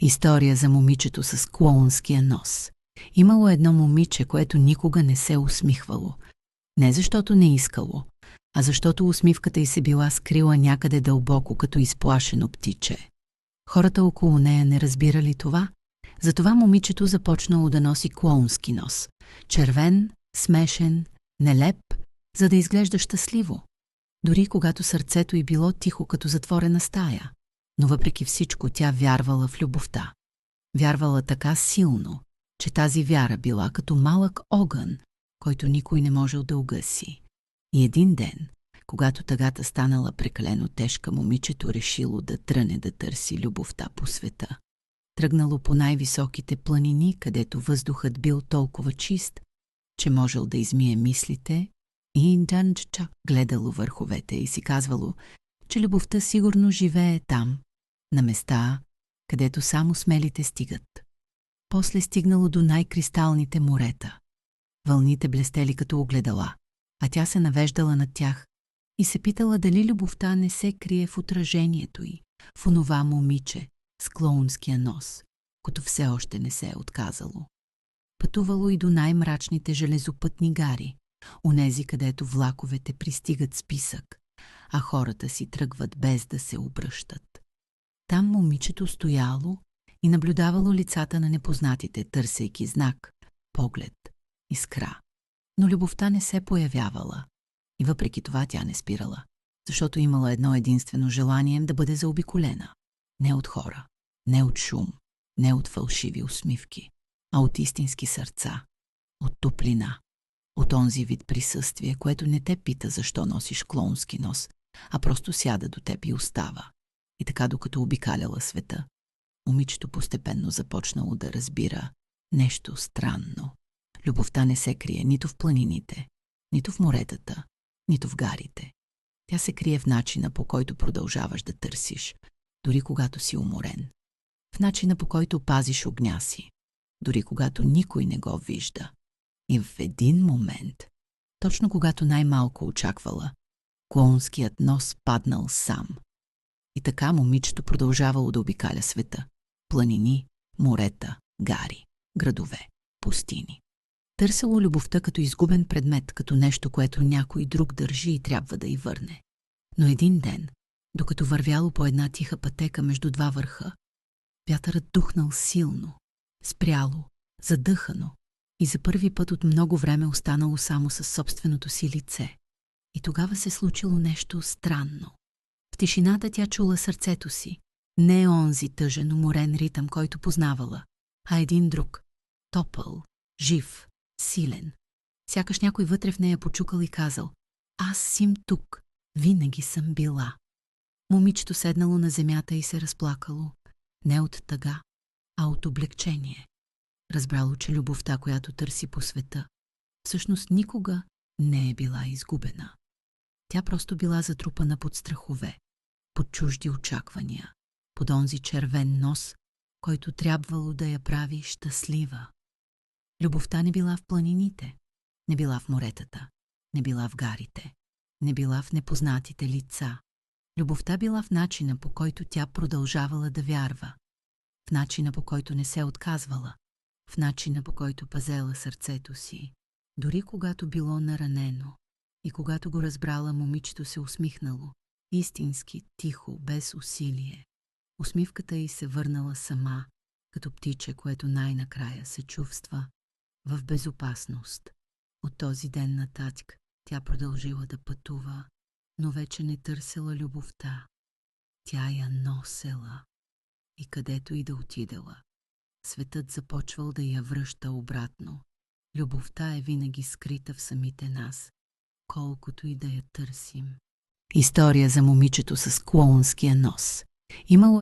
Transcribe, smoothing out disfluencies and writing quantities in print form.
История за момичето с клоунския нос. Имало едно момиче, което никога не се усмихвало. Не защото не искало, а защото усмивката й се била скрила някъде дълбоко, като изплашено птиче. Хората около нея не разбирали това, затова момичето започнало да носи клоунски нос. Червен, смешен, нелеп, за да изглежда щастливо. Дори когато сърцето й било тихо като затворена стая. Но въпреки всичко тя вярвала в любовта. Вярвала така силно, че тази вяра била като малък огън, който никой не можел да угаси. И един ден, когато тъгата станала прекалено тежка, момичето решило да тръне да търси любовта по света. Тръгнало по най-високите планини, където въздухът бил толкова чист, че можел да измие мислите, и Инджанджа гледало върховете и си казвало, че любовта сигурно живее там, на места, където само смелите стигат. После стигнало до най-кристалните морета. Вълните блестели като огледала, а тя се навеждала над тях и се питала дали любовта не се крие в отражението й, в онова момиче с клоунския нос, като все още не се е отказало. Пътувало и до най-мрачните железопътни гари, онези, където влаковете пристигат с писък, а хората си тръгват без да се обръщат. Там момичето стояло и наблюдавало лицата на непознатите, търсейки знак, поглед, искра. Но любовта не се появявала. И въпреки това тя не спирала, защото имала едно единствено желание да бъде заобиколена. Не от хора, не от шум, не от фалшиви усмивки, а от истински сърца, от топлина, от онзи вид присъствие, което не те пита защо носиш клоунски нос, а просто сяда до теб и остава. И така, докато обикаляла света, момичето постепенно започнало да разбира нещо странно. Любовта не се крие нито в планините, нито в моретата, нито в гарите. Тя се крие в начина, по който продължаваш да търсиш, дори когато си уморен. В начина, по който пазиш огня си, дори когато никой не го вижда. И в един момент, точно когато най-малко очаквала, клоунският нос паднал сам. И така момичето продължавало да обикаля света. Планини, морета, гари, градове, пустини. Търсело любовта като изгубен предмет, като нещо, което някой друг държи и трябва да й върне. Но един ден, докато вървяло по една тиха пътека между два върха, вятърът духнал силно, спряло, задъхано и за първи път от много време останало само със собственото си лице. И тогава се случило нещо странно. В тишината тя чула сърцето си, не онзи тъжен, уморен ритъм, който познавала, а един друг, топъл, жив, силен. Сякаш някой вътре в нея почукал и казал: "Аз сим тук, винаги съм била." Момичето седнало на земята и се разплакало, не от тъга, а от облегчение. Разбрало, че любовта, която търси по света, всъщност никога не е била изгубена. Тя просто била затрупана под страхове, под чужди очаквания, под онзи червен нос, който трябвало да я прави щастлива. Любовта не била в планините, не била в моретата, не била в гарите, не била в непознатите лица. Любовта била в начина, по който тя продължавала да вярва, в начина, по който не се отказвала, в начина, по който пазела сърцето си, дори когато било наранено. И когато го разбрала, момичето се усмихнало, истински, тихо, без усилие. Усмивката й се върнала сама, като птиче, което най-накрая се чувства в безопасност. От този ден нататък тя продължила да пътува, но вече не търсела любовта. Тя я носела. И където и да отидела, светът започвал да я връща обратно. Любовта е винаги скрита в самите нас, колкото и да я търсим. История за момичето с клоунския нос. Имало